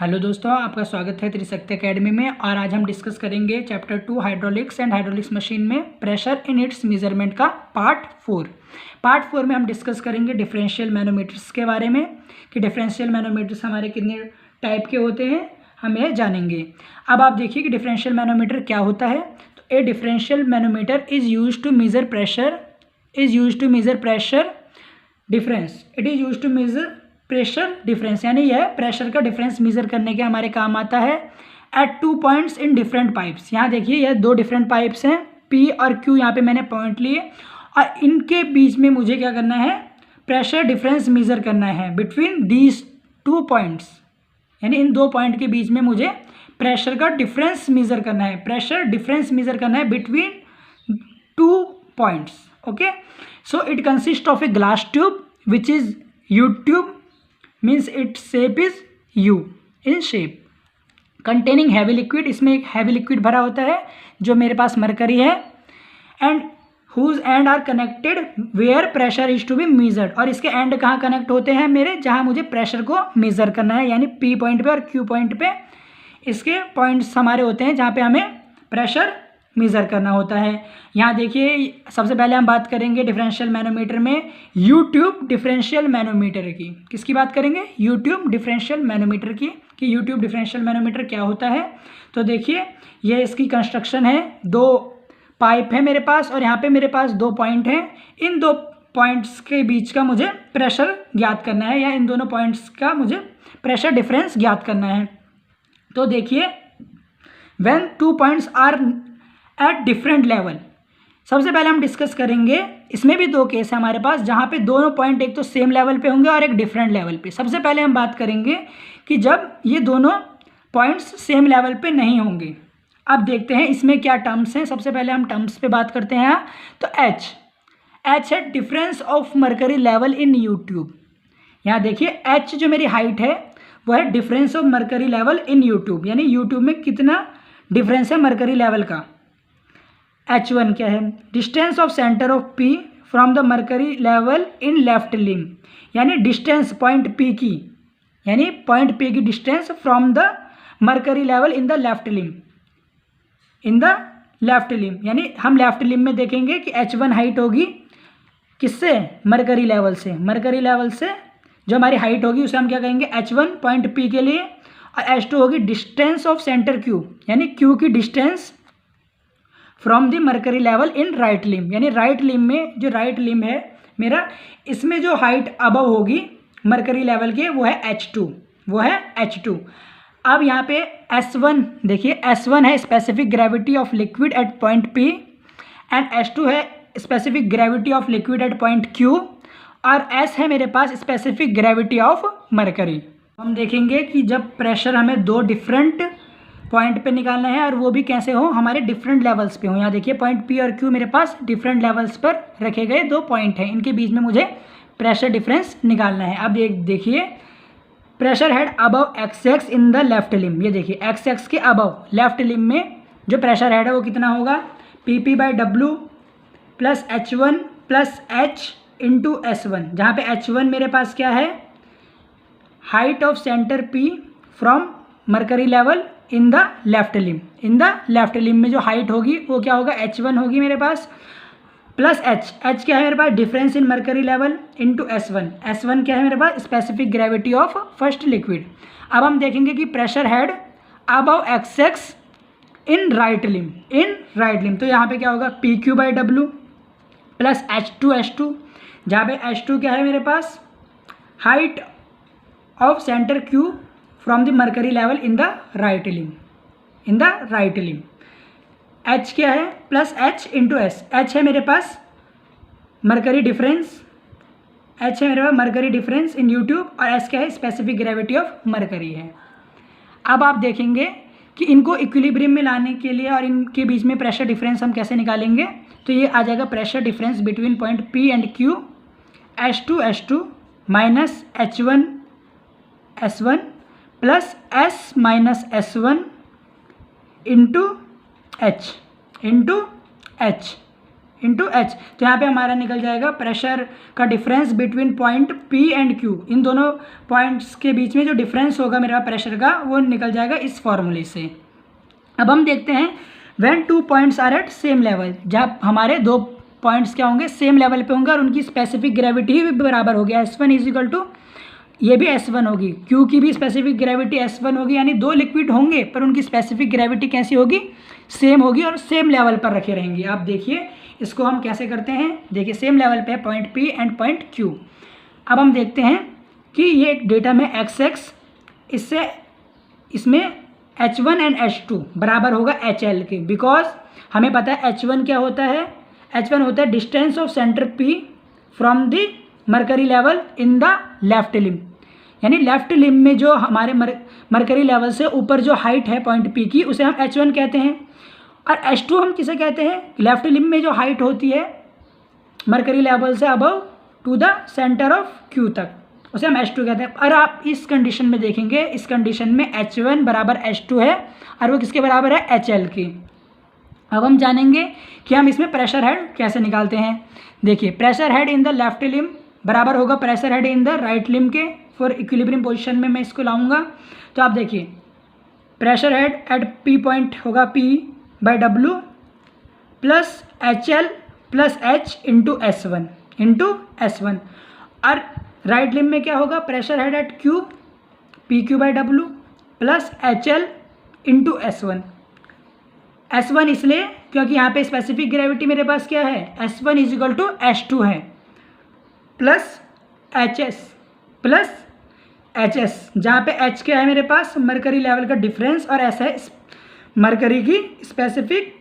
Hello दोस्तों, आपका स्वागत है त्रिशक्ति एकेडमी में। और आज हम डिस्कस करेंगे chapter 2 hydraulics and hydraulics machine में प्रेशर इन इट्स मेजरमेंट का पार्ट 4। पार्ट 4 में हम डिस्कस करेंगे डिफरेंशियल मैनोमीटर्स के बारे में कि डिफरेंशियल मैनोमीटर्स हमारे कितने टाइप के होते हैं, हम यह जानेंगे। अब आप देखिए कि डिफरेंशियल मैनोमीटर क्या होता है। तो a differential manometer is use to measure pressure difference. It is use to measure pressure difference, यानी यह प्रेशर का डिफरेंस मेजर करने के हमारे काम आता है। At 2 points in different pipes. यहाँ देखिए यह 2 डिफरेंट पाइप्स हैं, पी और क्यू। यहाँ पे मैंने पॉइंट लिए और इनके बीच में मुझे क्या करना है, प्रेशर डिफरेंस मेजर करना है बिटवीन दीज 2 पॉइंट्स। यानी इन 2 पॉइंट के बीच में मुझे प्रेशर का डिफरेंस मेजर करना है, प्रेशर डिफरेंस मेजर करना है between 2 points. Okay, so it consist of a glass tube which is U tube, means its shape is U in shape, containing heavy liquid. इसमें एक हैवी लिक्विड भरा होता है जो मेरे पास मरकरी है। And whose end are connected where pressure is to be measured. और इसके एंड कहाँ कनेक्ट होते हैं मेरे, जहाँ मुझे प्रेशर को मेजर करना है, यानी पी पॉइंट पे और क्यू पॉइंट पे इसके पॉइंट्स हमारे होते हैं जहाँ पे हमें प्रेशर मेज़र करना होता है। यहाँ देखिए सबसे पहले हम बात करेंगे डिफरेंशियल मैनोमीटर में यू ट्यूब डिफरेंशियल मैनोमीटर की। किसकी बात करेंगे, यू ट्यूब डिफरेंशियल मैनोमीटर की, कि यू ट्यूब डिफरेंशियल मैनोमीटर क्या होता है। तो देखिए ये इसकी कंस्ट्रक्शन है, 2 पाइप है मेरे पास और यहाँ पे मेरे पास 2 पॉइंट हैं। इन 2 पॉइंट्स के बीच का मुझे प्रेशर ज्ञात करना है, या इन दोनों पॉइंट्स का मुझे प्रेशर डिफरेंस ज्ञात करना है। तो देखिए when 2 points are at different level, सबसे पहले हम डिस्कस करेंगे, इसमें भी 2 केस है हमारे पास जहाँ पे दोनों पॉइंट एक तो सेम लेवल पे होंगे और एक डिफरेंट लेवल पे। सबसे पहले हम बात करेंगे कि जब ये दोनों पॉइंट्स सेम लेवल पे नहीं होंगे। अब देखते हैं इसमें क्या टर्म्स हैं। सबसे पहले हम टर्म्स पे बात करते हैं। तो एच है difference of mercury level in U tube. यहाँ देखिए एच जो मेरी हाइट है वो है difference of mercury level in U tube, यानी यू ट्यूब में कितना डिफरेंस है मरकरी लेवल का। H1 क्या है, distance of centre of P from the mercury level in left limb, यानी डिस्टेंस पॉइंट P की, यानी पॉइंट P की distance from the mercury level in the left limb, यानी हम लेफ्ट लिम में देखेंगे कि H1 हाइट होगी किससे, मरकरी लेवल से जो हमारी हाइट होगी उसे हम क्या कहेंगे, H1 पॉइंट P के लिए। और H2 होगी डिस्टेंस ऑफ सेंटर Q, यानी Q की distance from the mercury level in right limb, यानी राइट लिम में जो राइट लिम है मेरा, इसमें जो हाइट अबव होगी मरकरी लेवल के वो है H2। अब यहाँ पे S1 देखिए, S1 है specific gravity of liquid at point P and S2 है specific gravity of liquid at point Q, और S है मेरे पास स्पेसिफिक ग्रेविटी ऑफ मरकरी। हम देखेंगे कि जब प्रेशर हमें 2 डिफरेंट पॉइंट पे निकालना है और वो भी कैसे हो, हमारे डिफरेंट लेवल्स पे हो। यहाँ देखिए पॉइंट P और Q मेरे पास डिफरेंट लेवल्स पर रखे गए 2 पॉइंट हैं, इनके बीच में मुझे प्रेशर डिफरेंस निकालना है। अब देखिए pressure head above XX in the left limb. ये देखिए XX के अबव लेफ्ट लिम में जो प्रेशर हेड है वो कितना होगा, PP/W plus H1 plus H into S1, जहाँ पे H1 मेरे पास क्या है, height of centre P from mercury level in the left limb में जो हाइट होगी वो क्या होगा, H1 होगी मेरे पास, प्लस H क्या है मेरे पास, difference in mercury level into S1 क्या है मेरे पास, specific gravity of first liquid. अब हम देखेंगे कि pressure head above XX in right limb, तो यहाँ पे क्या होगा, PQ/W प्लस H2 जहाँ पे H2 क्या है मेरे पास, height of centre Q from the mercury level in the right limb. H क्या है, plus H into S। H है मेरे पास mercury difference in U tube, और S क्या है, स्पेसिफिक ग्रेविटी ऑफ मरकरी है। अब आप देखेंगे कि इनको इक्विलिब्रियम में लाने के लिए और इनके बीच में प्रेशर डिफरेंस हम कैसे निकालेंगे। तो ये आ जाएगा pressure difference between point P and Q, H2 minus H1 S1 plus S minus S1 into H into H. तो यहाँ पे हमारा निकल जाएगा प्रेशर का difference between point P and Q, इन दोनों पॉइंट्स के बीच में जो डिफरेंस होगा मेरा प्रेशर का वो निकल जाएगा इस फॉर्मूले से। अब हम देखते हैं when two points are at same level, जब हमारे दो पॉइंट्स क्या होंगे, सेम लेवल पे होंगे और उनकी स्पेसिफिक ग्रेविटी भी बराबर होगी। S1 इज इक्वल टू, ये भी S1 होगी, क्यू की भी स्पेसिफिक ग्रेविटी S1 होगी, यानी दो लिक्विड होंगे पर उनकी स्पेसिफिक ग्रेविटी कैसी होगी, सेम होगी और सेम लेवल पर रखे रहेंगे। आप देखिए इसको हम कैसे करते हैं, देखिए सेम लेवल पे है point P and point Q। अब हम देखते हैं कि ये एक डेटा में XX, इससे इसमें H1 एंड H2 बराबर होगा HL के, बिकॉज हमें पता है H1 क्या होता है, H1 होता है distance of centre P from the mercury level in the left limb, यानी लेफ्ट लिम में जो हमारे मरकरी लेवल से ऊपर जो हाइट है पॉइंट P की, उसे हम H1 कहते हैं। और H2 हम किसे कहते हैं, लेफ्ट लिम में जो हाइट होती है मरकरी लेवल से above to the centre of Q तक, उसे हम H2 कहते हैं। और आप इस कंडीशन में देखेंगे, इस कंडीशन में H1 बराबर H2 है और वो किसके बराबर है, HL के। अब हम जानेंगे कि हम इसमें प्रेशर हेड कैसे निकालते हैं। देखिए pressure head in the left limb बराबर होगा pressure head in the right limb के। फॉर इक्विलिब्रियम पोजीशन में मैं इसको लाऊंगा, तो आप देखिए pressure head eight P point होगा P/W plus HL plus H into S1 और राइट लिम में क्या होगा, pressure head eight Q PQ/W plus HL into S1 इसलिए क्योंकि यहाँ पे स्पेसिफिक ग्रेविटी मेरे पास क्या है, S1 is equal to H2 है प्लस HS, जहाँ पे H क्या है मेरे पास, मरकरी लेवल का डिफरेंस, और S है मरकरी की specific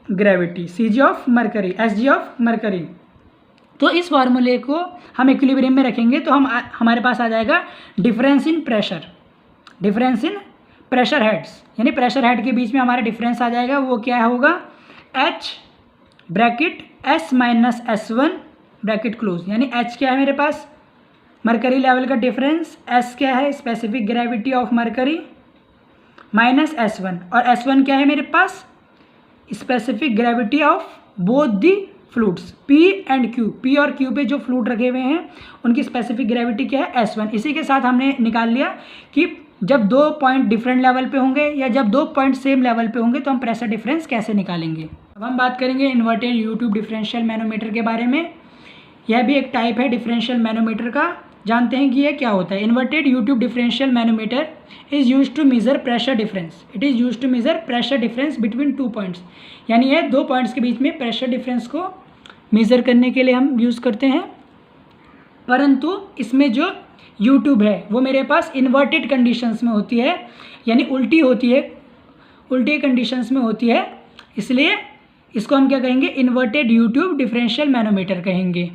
gravity, CG of mercury, SG of mercury. तो इस फार्मूले को हम इक्विलिब्रियम में रखेंगे तो हमारे पास आ जाएगा डिफरेंस इन प्रेशर हेड्स, यानी प्रेशर हेड के बीच में हमारा डिफरेंस आ जाएगा, वो क्या होगा, H bracket S minus S1 bracket close, यानी H क्या है मेरे पास, मरकरी लेवल का डिफरेंस, S क्या है specific gravity of mercury minus S1, और S1 क्या है मेरे पास, specific gravity of both the fluids P and Q, P और Q पे जो फ्लूइड रखे हुए हैं उनकी स्पेसिफिक ग्रेविटी क्या है, S1। इसी के साथ हमने निकाल लिया कि जब दो पॉइंट डिफरेंट लेवल पे होंगे या जब दो पॉइंट सेम लेवल पे होंगे तो हम प्रेशर डिफरेंस कैसे निकालेंगे। अब हम बात करेंगे inverted U tube differential manometer के बारे में। यह भी एक टाइप है डिफरेंशियल मैनोमीटर का। जानते हैं कि यह क्या होता है। Inverted U tube differential manometer is use to measure pressure difference. It is use to measure pressure difference between two points, यानी यह दो पॉइंट्स के बीच में प्रेशर डिफरेंस को मेज़र करने के लिए हम यूज़ करते हैं। परंतु इसमें जो यू ट्यूब है वो मेरे पास इन्वर्टेड कंडीशंस में होती है, यानी उल्टी होती है, उल्टी कंडीशंस में होती है, इसलिए इसको हम क्या कहेंगे, inverted U tube differential manometer कहेंगे।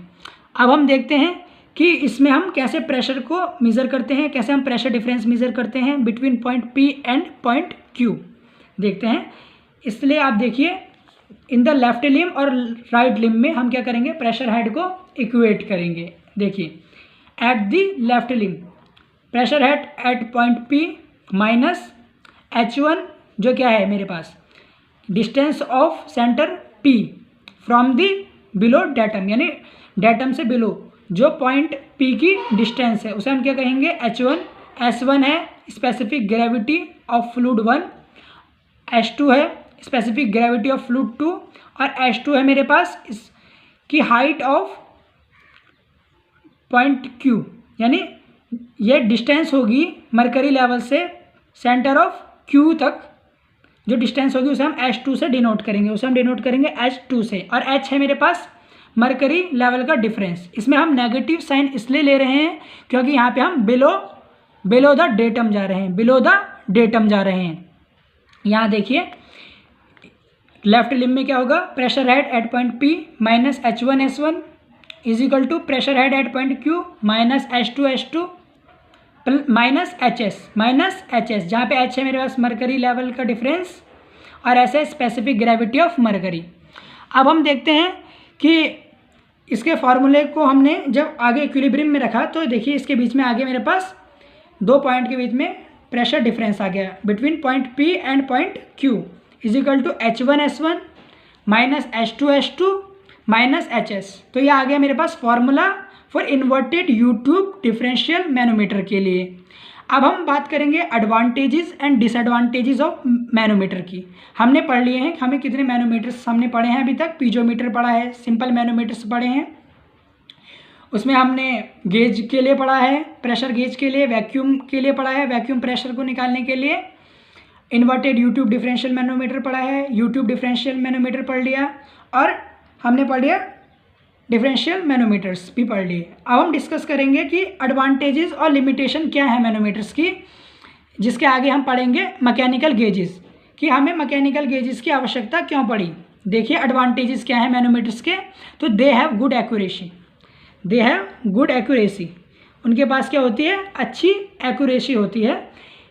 अब हम देखते हैं कि इसमें हम कैसे प्रेशर को मेज़र करते हैं, कैसे हम प्रेशर डिफरेंस मेज़र करते हैं between point P and point Q देखते हैं। इसलिए आप देखिए इन द लेफ्ट लिम और राइट लिम में हम क्या करेंगे, प्रेशर हेड को इक्वेट करेंगे। देखिए at the left limb pressure head at point P minus H1 जो क्या है मेरे पास distance of centre P from the below datum, यानी डेटम से बिलो जो पॉइंट P की डिस्टेंस है उसे हम क्या कहेंगे, H1। S1 है specific gravity of fluid 1, H2 है स्पेसिफिक ग्रेविटी ऑफ फ्लूइड 2 और H2 है मेरे पास इसकी हाइट ऑफ पॉइंट Q, यानी ये डिस्टेंस होगी मरकरी लेवल से सेंटर ऑफ Q तक जो डिस्टेंस होगी उसे हम H2 से डिनोट करेंगे, उसे हम डिनोट करेंगे H2 से। और H है मेरे पास मरकरी लेवल का डिफरेंस। इसमें हम नेगेटिव साइन इसलिए ले रहे हैं क्योंकि यहाँ पे हम बिलो द डेटम जा रहे हैं, यहाँ देखिए लेफ्ट लिम में क्या होगा, pressure head at point P minus H1 S1 is equal to pressure head at point Q minus H2 minus HS, जहाँ पे H है मेरे पास मरकरी लेवल का डिफरेंस और S है स्पेसिफिक ग्रेविटी ऑफ मरकरी। अब हम देखते हैं कि इसके फार्मूले को हमने जब आगे इक्विलिब्रियम में रखा तो देखिए इसके बीच में आगे मेरे पास दो पॉइंट के बीच में प्रेशर डिफरेंस आ गया between point P and point Q is equal to H1 S1 minus H2 minus HS। तो ये आ गया मेरे पास formula for inverted U tube differential manometer के लिए। अब हम बात करेंगे advantages and disadvantages of manometer की। हमने पढ़ लिए हैं, हमें कितने मैनोमीटर्स हमने पढ़े हैं अभी तक। पीजोमीटर पढ़ा है, सिंपल मैनोमीटर्स पढ़े हैं, उसमें हमने गेज के लिए पढ़ा है, प्रेशर गेज के लिए, वैक्यूम के लिए पढ़ा है, वैक्यूम प्रेशर को निकालने के लिए इन्वर्टेड यूट्यूब डिफरेंशियल मैनोमीटर पढ़ा है, यूट्यूब डिफरेंशियल मैनोमीटर पढ़ लिया, और हमने पढ़ लिया डिफरेंशियल मैनोमीटर्स भी पढ़ लिए। अब हम डिस्कस करेंगे कि एडवांटेजेस और लिमिटेशन क्या है मैनोमीटर्स की, जिसके आगे हम पढ़ेंगे मैकेनिकल गेजेस, कि हमें मैकेनिकल गेजेस की आवश्यकता क्यों पड़ी। देखिए एडवांटेजेस क्या है मैनोमीटर्स के, तो they have good accuracy, they have good accuracy, उनके पास क्या होती है, अच्छी एक्यूरेसी होती है,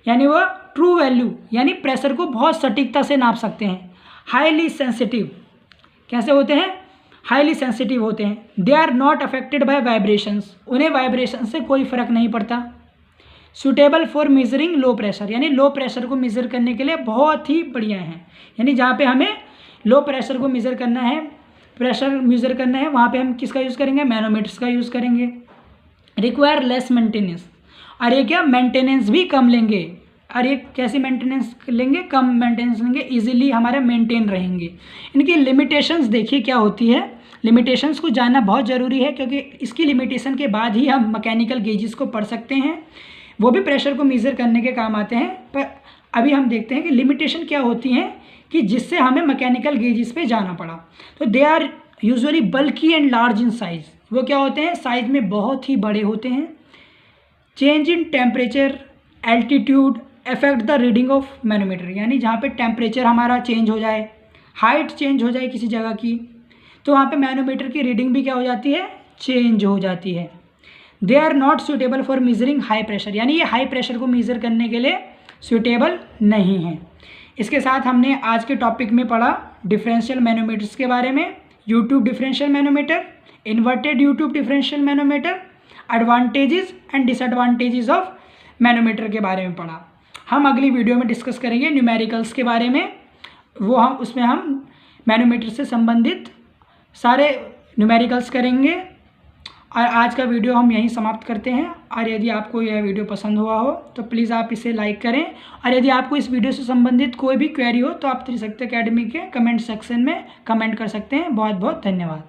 यानी वो ट्रू वैल्यू यानी प्रेशर को बहुत सटीकता से नाप सकते हैं। हाईली सेंसिटिव, कैसे होते हैं, हाईली सेंसिटिव होते हैं। They are not affected by vibrations, उन्हें वाइब्रेशन से कोई फर्क नहीं पड़ता। Suitable for measuring low pressure, यानी लो प्रेशर को मेज़र करने के लिए बहुत ही बढ़िया है, यानी जहाँ पे हमें लो प्रेशर को मेज़र करना है, प्रेशर मेज़र करना है, वहाँ पे हम किसका यूज़ करेंगे, मैनोमीटर्स का यूज़ करेंगे। रिक्वायर लेस मेंटेनेंस, और ये क्या मेंटेनेंस भी कम लेंगे, और ये कैसी मेंटेनेंस लेंगे, कम मेंटेनेंस लेंगे, इजीली हमारे मेंटेन रहेंगे। इनकी लिमिटेशंस देखिए क्या होती है, लिमिटेशंस को जानना बहुत ज़रूरी है, क्योंकि इसकी लिमिटेशन के बाद ही हम मैकेनिकल गेजेस को पढ़ सकते हैं, वो भी प्रेशर को मेज़र करने के काम आते हैं। पर अभी हम देखते हैं कि लिमिटेशन क्या होती हैं कि जिससे हमें मैकेनिकल गेजेस पे जाना पड़ा। तो they are usually bulky and large in size, वो क्या होते हैं, साइज़ में बहुत ही बड़े होते हैं। Change in temperature altitude affect the reading of manometer, यानी जहाँ पे टेम्परेचर हमारा चेंज हो जाए, हाइट चेंज हो जाए किसी जगह की, तो वहाँ पे मैनोमीटर की रीडिंग भी क्या हो जाती है, चेंज हो जाती है। They are not suitable for measuring high pressure, यानी ये हाई प्रेशर को मेज़र करने के लिए सूटेबल नहीं है। इसके साथ हमने आज के टॉपिक में पढ़ा डिफरेंशियल मैनोमीटर्स के बारे में, YouTube differential manometer, inverted U tube differential manometer, advantages and disadvantages of manometer के बारे में पढ़ा। हम अगली वीडियो में डिस्कस करेंगे न्यूमेरिकल्स के बारे में, वो हम उसमें हम मैनोमीटर से संबंधित सारे न्यूमेरिकल्स करेंगे। और आज का वीडियो हम यहीं समाप्त करते हैं, और यदि आपको यह वीडियो पसंद हुआ हो तो प्लीज़ आप इसे लाइक करें, और यदि आपको इस वीडियो से संबंधित कोई भी क्वेरी हो तो आप त्रिशक्ति एकेडमी के कमेंट सेक्शन में कमेंट कर सकते हैं। बहुत बहुत धन्यवाद।